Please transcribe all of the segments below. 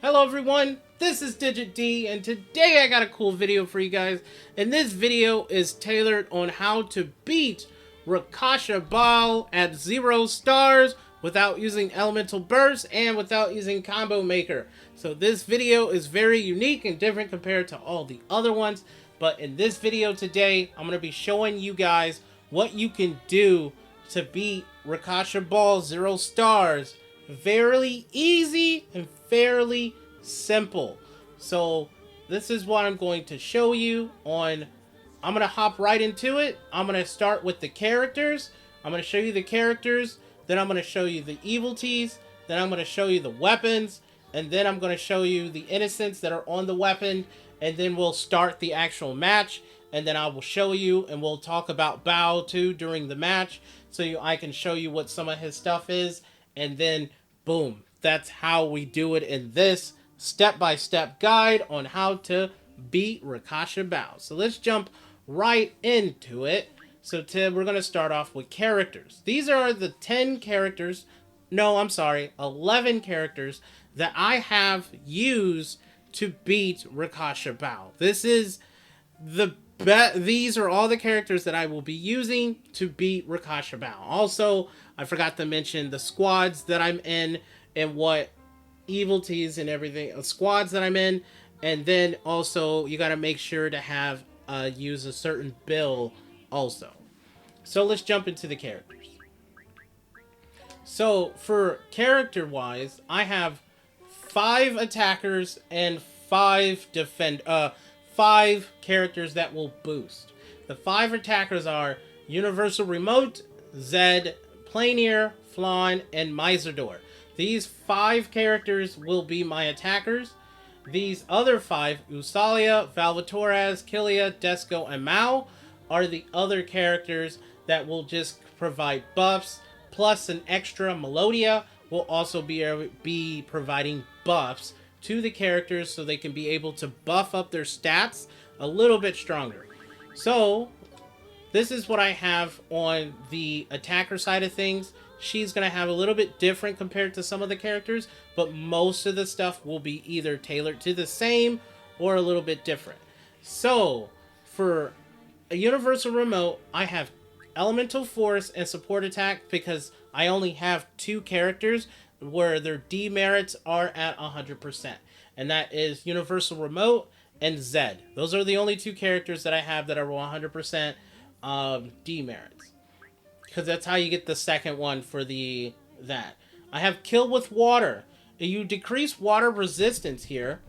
Hello everyone, this is Digit D, and today I got a cool video for you guys. And this video is tailored on how to beat Rakshasa Baal at 0 stars without using Elemental Burst and without using Combo Maker. So this video is very unique and different compared to all the other ones. But in this video today, I'm going to be showing you guys what you can do to beat Rakshasa Baal 0 stars. Fairly easy and fairly simple. So this is what I'm going to show you on. I'm going to hop right into it. I'm going to start with the characters. I'm going to show you the characters. Then I'm going to show you the evilities. Then I'm going to show you the weapons. And then I'm going to show you the innocents that are on the weapon. And then we'll start the actual match. And then I will show you, and we'll talk about Baal too during the match. So I can show you what some of his stuff is. And then, boom, that's how we do it in this step-by-step guide on how to beat Rakshasa Baal. So let's jump right into it. So we're going to start off with characters. These are the 10 characters, no, I'm sorry, 11 characters that I have used to beat Rakshasa Baal. These are all the characters that I will be using to beat Rakshasa Baal. Also, I forgot to mention the squads that I'm in and what evilities and everything, squads that I'm in. And then also, you got to make sure to have use a certain bill also. So let's jump into the characters. So for character-wise, I have 5 attackers and 5 characters that will boost. The 5 attackers are Universal Remote, Zed, Plainier, Flan, and Mizador. These 5 characters will be my attackers. These other 5, Usalia, Valvatoraz, Kilia, Desco, and Mao, are the other characters that will just provide buffs, plus an extra Melodia will also be providing buffs to the characters so they can be able to buff up their stats a little bit stronger. So this is what I have on the attacker side of things. She's going to have a little bit different compared to some of the characters, but most of the stuff will be either tailored to the same or a little bit different. So for a Universal Remote, I have Elemental Force and Support Attack because I only have 2 characters where their demerits are at 100%. And that is Universal Remote and Zed. Those are the only 2 characters that I have that are 100% demerits. Because that's how you get the second one for that. I have Kill with Water. You decrease water resistance here.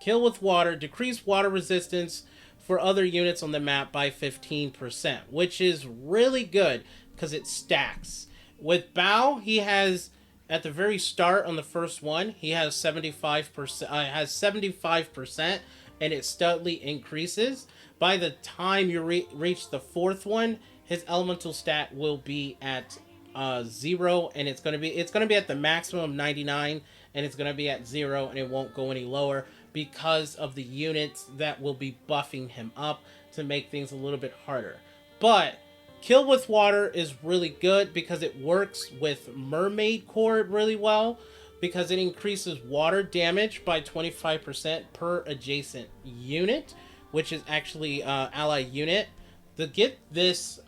Kill with Water, decrease water resistance for other units on the map by 15%, which is really good because it stacks. With Baal, he has, at the very start on the first one, he has 75%, and it steadily increases. By the time you reach the 4th one, his elemental stat will be at 0, and it's gonna be at the maximum 99, and it's gonna be at 0, and it won't go any lower because of the units that will be buffing him up to make things a little bit harder. But Kill with Water is really good because it works with Mermaid Chord really well because it increases water damage by 25% per adjacent unit, which is actually ally unit. To get this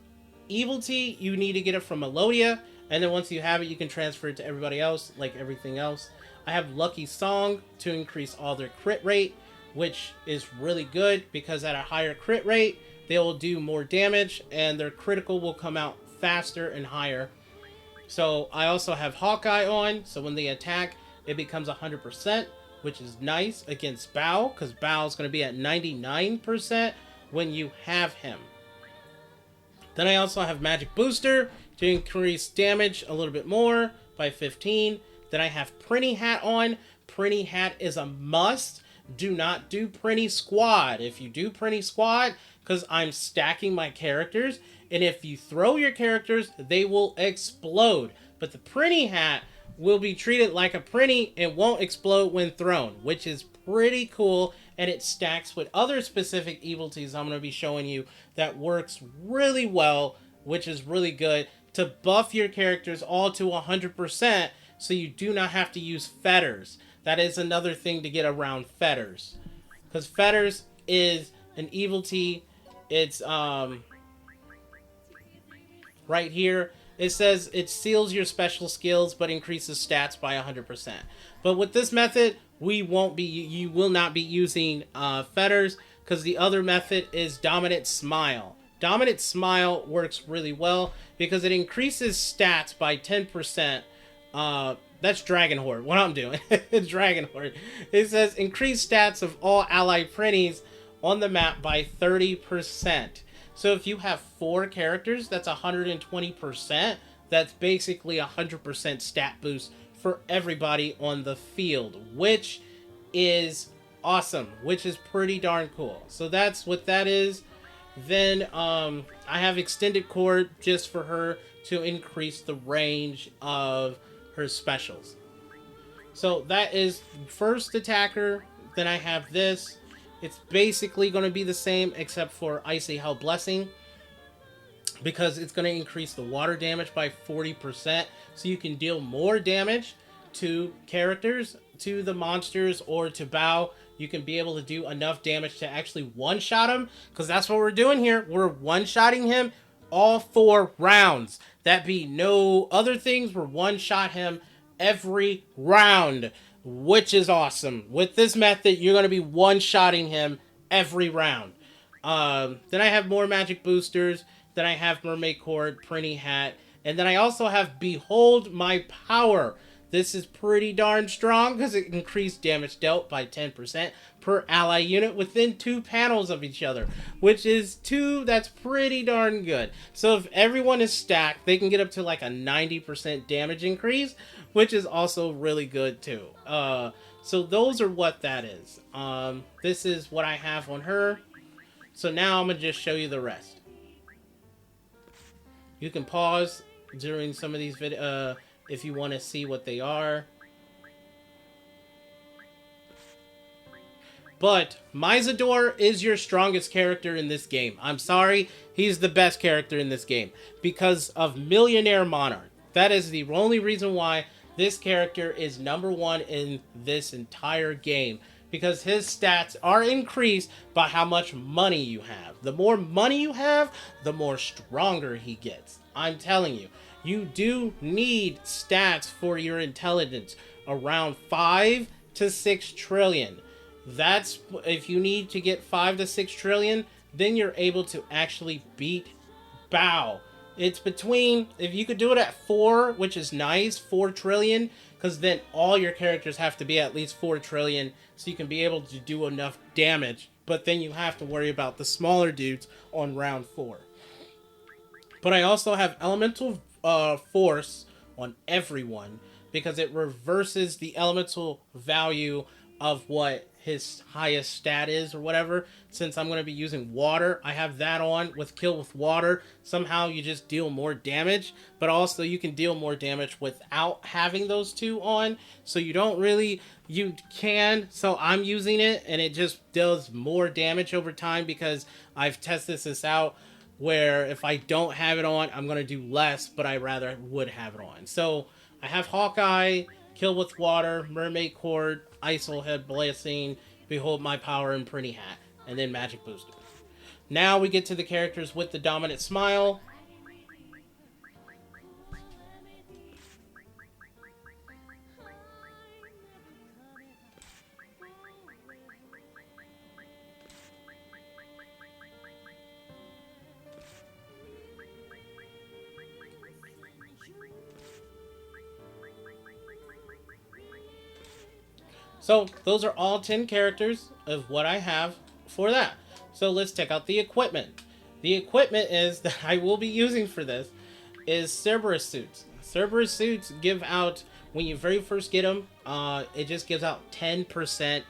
Evility, you need to get it from Melodia, and then once you have it, you can transfer it to everybody else, like everything else. I have Lucky Song to increase all their crit rate, which is really good because at a higher crit rate, they will do more damage, and their critical will come out faster and higher. So I also have Hawkeye on, so when they attack, it becomes 100%, which is nice against Baal, because Baal is going to be at 99% when you have him. Then I also have Magic Booster to increase damage a little bit more by 15. Then I have Prinny Hat on. Prinny Hat is a must. Do not do Prinny Squad. If you do Prinny Squad, because I'm stacking my characters, and if you throw your characters, they will explode. But the Prinny Hat will be treated like a Prinny and won't explode when thrown, which is pretty cool, and it stacks with other specific evilities I'm going to be showing you that works really well, which is really good to buff your characters all to 100% so you do not have to use fetters. That is another thing to get around fetters, because fetters is an evility. It's right here. It says it seals your special skills but increases stats by 100%. But with this method, you will not be using fetters, because the other method is Dominant Smile. Dominant Smile works really well because it increases stats by 10%. That's Dragon Horde. What I'm doing. Dragon Horde. It says increase stats of all allied Prinnies on the map by 30%. So if you have 4 characters, that's 120%. That's basically 100% stat boost for everybody on the field, which is awesome, which is pretty darn cool. So that's what that is. Then I have Extended Chord just for her to increase the range of her specials. So that is first attacker. Then I have this. It's basically going to be the same except for Icic-Hell Blessing, because it's going to increase the water damage by 40%, so you can deal more damage to characters, to the monsters, or to Bao. You can be able to do enough damage to actually one-shot him, because that's what we're doing here. We're one-shotting him all 4 rounds. That be no other things. We're one-shot him every round, which is awesome. With this method, you're going to be one-shotting him every round. Then I have more magic boosters. Then I have Mermaid Chord, Prinny Hat, and then I also have Behold My Power. This is pretty darn strong because it increased damage dealt by 10% per ally unit within 2 panels of each other, which is that's pretty darn good. So if everyone is stacked, they can get up to like a 90% damage increase, which is also really good too. So those are what that is. This is what I have on her. So now I'm going to just show you the rest. You can pause during some of these videos if you want to see what they are. But Myzador is your strongest character in this game. I'm sorry, he's the best character in this game because of Millionaire Monarch. That is the only reason why this character is #1 in this entire game, because his stats are increased by how much money you have. The more money you have, the more stronger he gets. I'm telling you, you do need stats for your intelligence around 5 to 6 trillion. That's if you need to get 5 to 6 trillion, then you're able to actually beat Bao. It's between, if you could do it at 4, which is nice, 4 trillion, because then all your characters have to be at least 4 trillion, so you can be able to do enough damage, but then you have to worry about the smaller dudes on round 4. But I also have Elemental Force on everyone, because it reverses the elemental value of what his highest stat is or whatever. Since I'm going to be using water, I have that on with Kill with Water. Somehow you just deal more damage, but also you can deal more damage without having those 2 on. So you don't really, you can, so I'm using it and it just does more damage over time because I've tested this out, where if I don't have it on, I'm going to do less, but I rather would have it on. So I have Hawkeye, Kill with Water, Mermaid Chord, Icic-Hell Blessing, Behold My Power, and Prinny Hat, and then Magic Booster. Now we get to the characters with the Dominant Smile. So those are all 10 characters of what I have for that. So let's check out the equipment. The equipment is that I will be using for this is Cerberus suits. Cerberus suits give out, when you very first get them, it just gives out 10%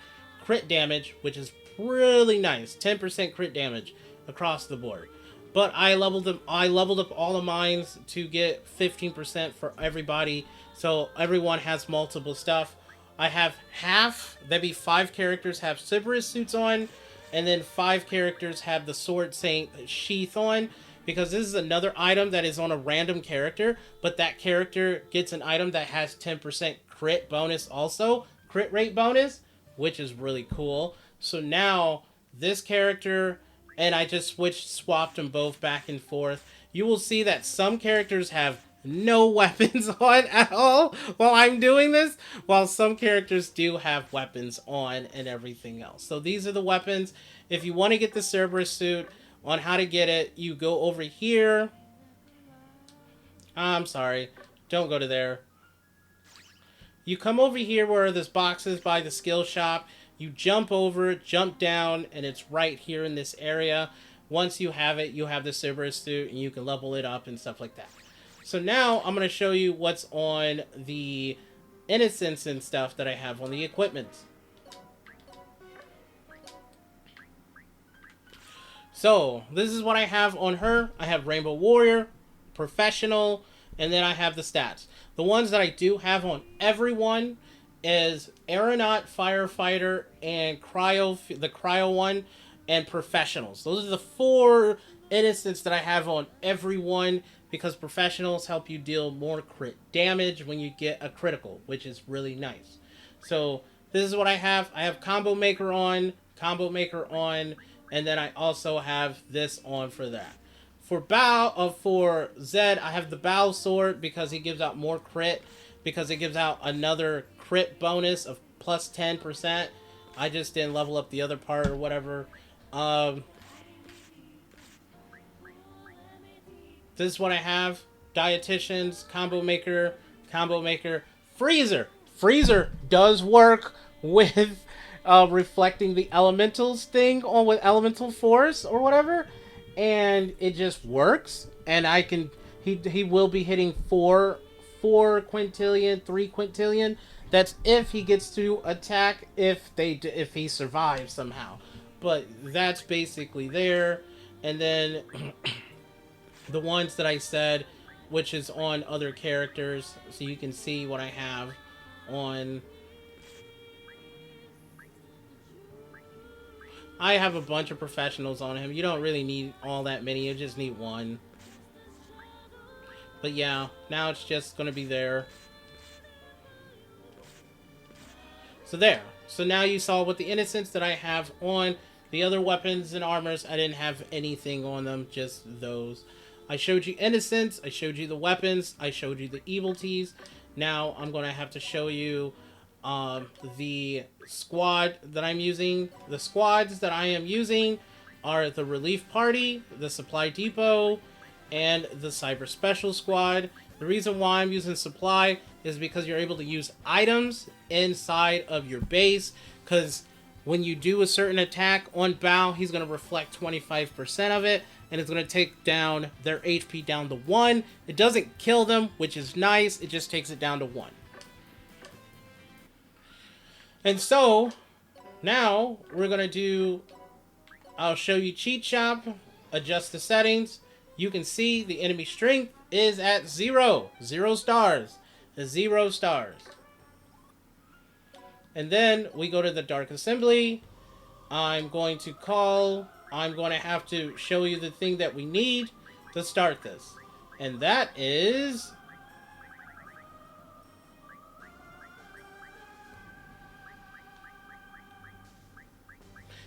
crit damage, which is really nice. 10% crit damage across the board. But I leveled up all of mine to get 15% for everybody, so everyone has multiple stuff. I have half, that'd be 5 characters have Cerberus suits on, and then 5 characters have the Sword Saint sheath on. because this is another item that is on a random character, but that character gets an item that has 10% crit bonus also, crit rate bonus, which is really cool. So now this character, and I just swapped them both back and forth. You will see that some characters have no weapons on at all while I'm doing this, while some characters do have weapons on and everything else. So these are the weapons. If you want to get the Cerberus suit, on how to get it, you go over here. I'm sorry, don't go to there. You come over here where this box is by the skill shop. You jump over, jump down, and it's right here in this area. Once you have it, you have the Cerberus suit, and you can level it up and stuff like that. So now I'm going to show you what's on the innocence and stuff that I have on the equipment. So this is what I have on her. I have Rainbow Warrior, Professional, and then I have the stats. The ones that I do have on everyone is Aeronaut, Firefighter, and the Cryo one, and Professionals. Those are the 4 innocents that I have on everyone, because Professionals help you deal more crit damage when you get a critical, which is really nice. So this is what I have. I have Combo Maker on, and then I also have this on for that. For Zed, I have the Bow Sword because he gives out more crit, because it gives out another crit bonus of plus 10%. I just didn't level up the other part or whatever. This is what I have. Dietitians, Combo Maker, Freezer. Freezer does work with reflecting the elementals thing on with elemental force or whatever, and it just works. And I can he will be hitting 4 quintillion, 3 quintillion. That's if he gets to attack, if he survives somehow. But that's basically there. And then the ones that I said, which is on other characters, so you can see what I have on. I have a bunch of Professionals on him. You don't really need all that many, you just need one. But yeah, now it's just going to be there. So there. So now you saw what the innocents that I have on. The other weapons and armors, I didn't have anything on them, just those. I showed you innocents, I showed you the weapons, I showed you the evilities. Now I'm going to have to show you the squad that I'm using. The squads that I am using are the Relief Party, the Supply Depot, and the Cyber Special Squad. The reason why I'm using Supply is because you're able to use items inside of your base, because when you do a certain attack on Bao, he's going to reflect 25% of it, and it's going to take down their HP down to 1. It doesn't kill them, which is nice, it just takes it down to 1. And so, now, we're going to do, I'll show you Cheat Shop, adjust the settings. You can see the enemy strength is at 0. 0 stars. 0 stars. And then we go to the Dark Assembly. I'm going to have to show you the thing that we need to start this. And that is...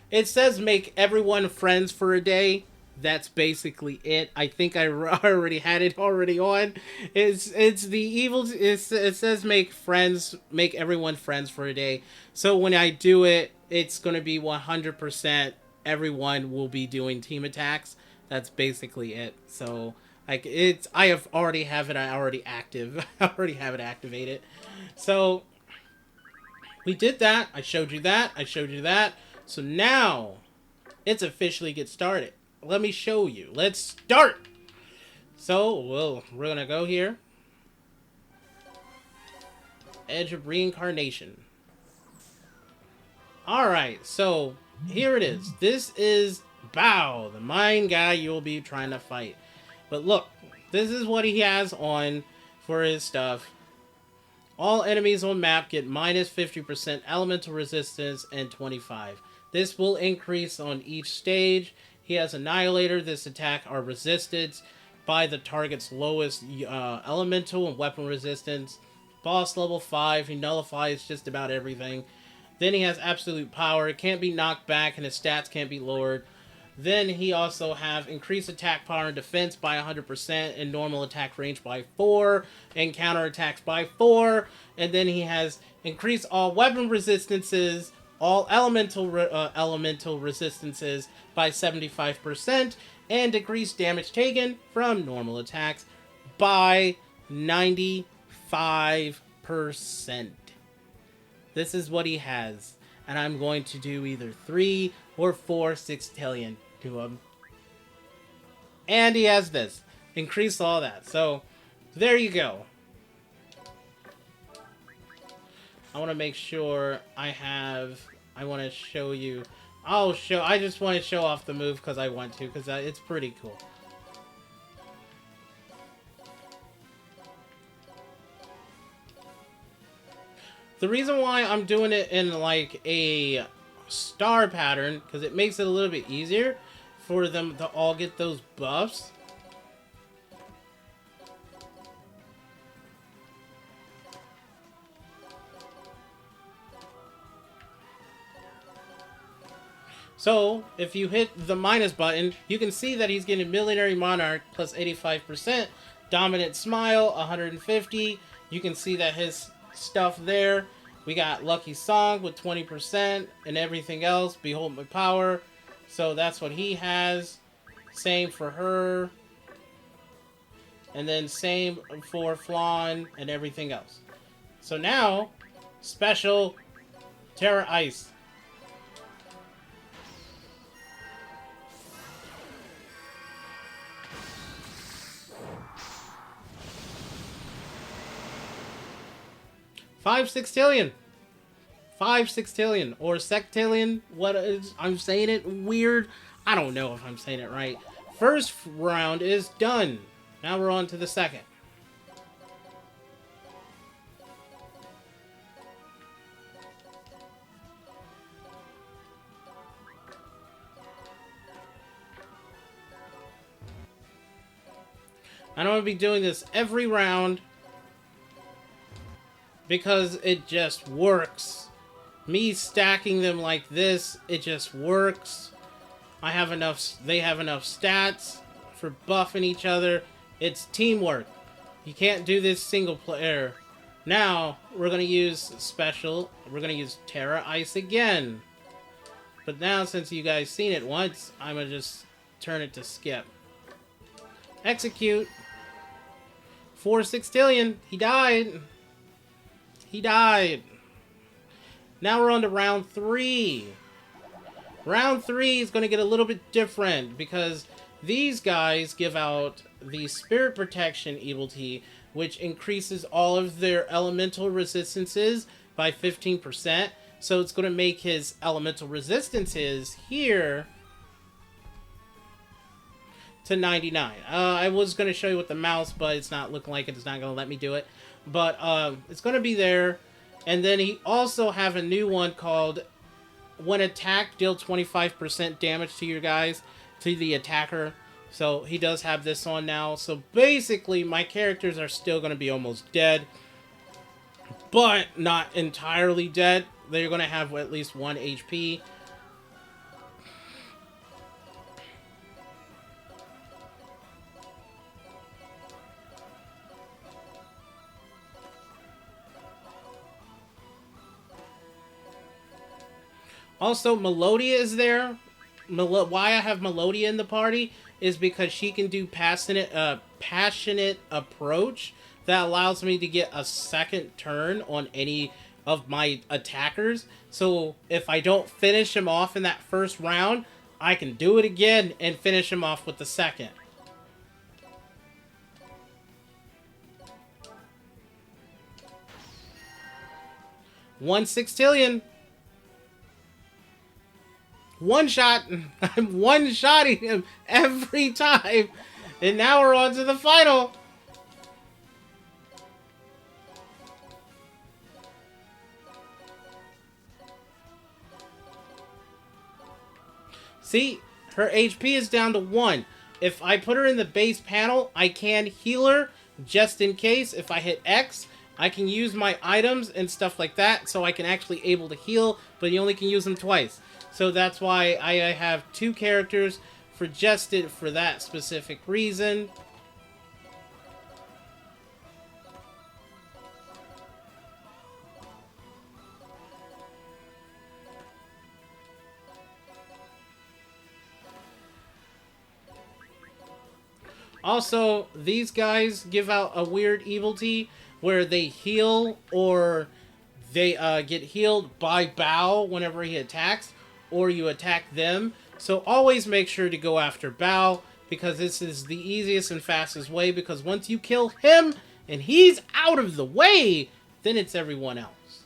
it says make everyone friends for a day. That's basically it. I think I already had it on. It's the evil. It says make everyone friends for a day. So when I do it, it's gonna be 100%. Everyone will be doing team attacks. That's basically it. So like I already have it active. I already have it activated. So we did that. I showed you that. So now it's officially get started. Let me show you. Let's start. So, we're going to go here. Edge of Reincarnation. Alright, so here it is. This is Bao, the mine guy you'll be trying to fight. But look, this is what he has on for his stuff. All enemies on map get minus 50% elemental resistance and 25. This will increase on each stage. He has Annihilator. This attack are resisted by the target's lowest elemental and weapon resistance. Boss level 5, he nullifies just about everything. Then he has Absolute Power. It can't be knocked back and his stats can't be lowered. Then he also have increased attack power and defense by 100% and normal attack range by 4 and counter attacks by 4. And then he has increased all weapon resistances, all elemental resistances by 75% and decreased damage taken from normal attacks by 95%. This is what he has. And I'm going to do either 3 or 4 sextillion to him. And he has this. Increase all that. So, there you go. I want to make sure I want to show you. I just want to show off the move because I want to. Because it's pretty cool. The reason why I'm doing it in like a star pattern, because it makes it a little bit easier for them to all get those buffs. So, if you hit the minus button, you can see that he's getting Millenary Monarch plus 85%, Dominant Smile 150. You can see that his stuff there. We got Lucky Song with 20% and everything else. Behold My Power. So that's what he has. Same for her. And then same for Flan and everything else. So now, special Terra Ice. Five sextillion, or sectillion. What is? I'm saying it weird. I don't know if I'm saying it right. First round is done. Now we're on to the second. And I'm going to be doing this every round because it just works. Me stacking them like this, it just works. I have enough, they have enough stats for buffing each other. It's teamwork. You can't do this single player. Now, we're going to use special. We're going to use Terra Ice again. But now, since you guys seen it once, I'm going to just turn it to skip. Execute. 4 sextillion. He died. He died. Now we're on to round 3. Round 3 is going to get a little bit different because these guys give out the Spirit Protection Evility, which increases all of their elemental resistances by 15%. So it's going to make his elemental resistances here to 99. I was going to show you with the mouse, but it's not looking like it. It's not going to let me do it. But it's going to be there. And then he also have a new one called when attacked, deal 25% damage to your guys, to the attacker. So he does have this on now. So basically, my characters are still going to be almost dead. But not entirely dead. They're going to have at least 1 HP. Also, Melodia is there. Why I have Melodia in the party is because she can do passionate approach that allows me to get a second turn on any of my attackers. So if I don't finish him off in that first round, I can do it again and finish him off with the second. One sextillion. One shot. I'm one-shotting him every time. And now we're on to the final. See, Her HP is down to 1. If I put her in the base panel, I can heal her just in case. If I hit X, I can use my items and stuff like that, so I can actually able to heal, but you only can use them twice. So that's why I have 2 characters for for that specific reason. Also, these guys give out a weird evility where they heal or they get healed by Bao whenever he attacks, or you attack them. So always make sure to go after Bao, because this is the easiest and fastest way, because once you kill him and he's out of the way, then it's everyone else.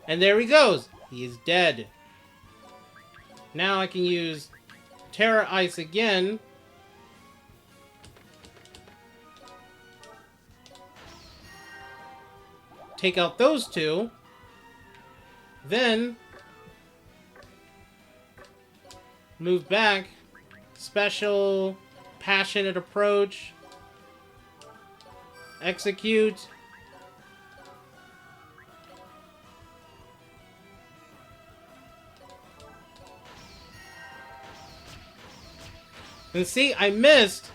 And there he goes. He is dead. Now I can use Terra Ice again. Take out those 2. Then move back. Special Passionate Approach. Execute. And see, I missed,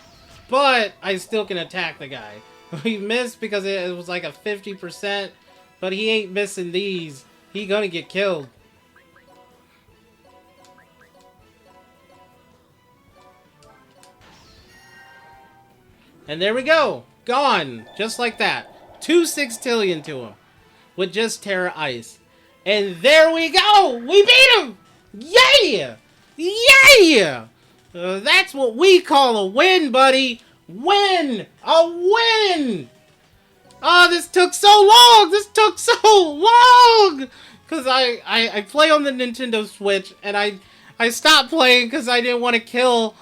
but I still can attack the guy. He missed because it was like a 50%, but he ain't missing these. He gonna get killed. And there we go. Gone. Just like that. 2 sextillion to him. With just Terra Ice. And there we go! We beat him! Yeah! Yeah! That's what we call a win, buddy! Win! A win! Oh, this took so long! This took so long! Because I play on the Nintendo Switch, and I stopped playing because I didn't want to kill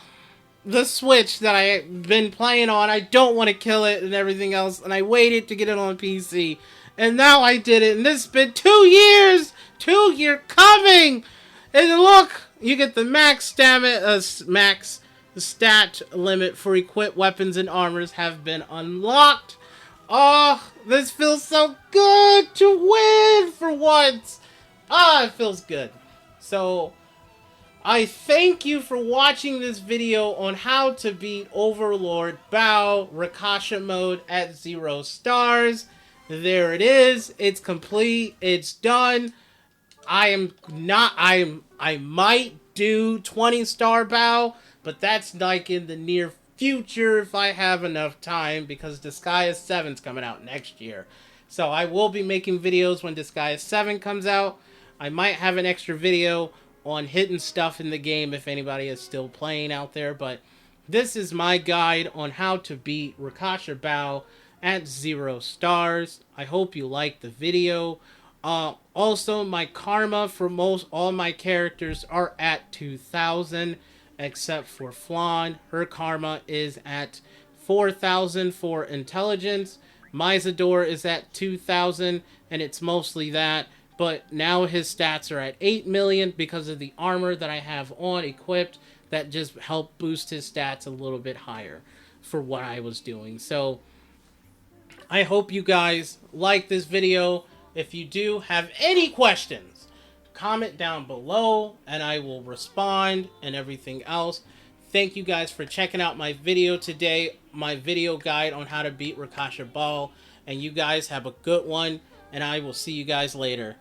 the Switch that I've been playing on. I don't want to kill it and everything else, and I waited to get it on PC. And now I did it, and this has been 2 years! 2 years coming! And look! You get the max stat limit for equipped weapons and armors have been unlocked. Oh, this feels so good to win for once. Ah, it feels good. So, I thank you for watching this video on how to beat Overlord Bao Rakshasa mode at 0 stars. There it is. It's complete. It's done. I might do 20-star Bao, but that's like in the near future if I have enough time, because Disgaea 7's coming out next year. So I will be making videos when Disgaea 7 comes out. I might have an extra video on hidden stuff in the game if anybody is still playing out there, but this is my guide on how to beat Rakshasa Baal at 0 stars. I hope you liked the video. Also, my karma for all my characters are at 2,000, except for Flan. Her karma is at 4,000 for intelligence. Mizador is at 2,000, and it's mostly that. But now his stats are at 8 million because of the armor that I have on equipped that just helped boost his stats a little bit higher for what I was doing. So, I hope you guys like this video. If you do have any questions, comment down below and I will respond and everything else. Thank you guys for checking out my video today, my video guide on how to beat Rakshasa Baal. And you guys have a good one, and I will see you guys later.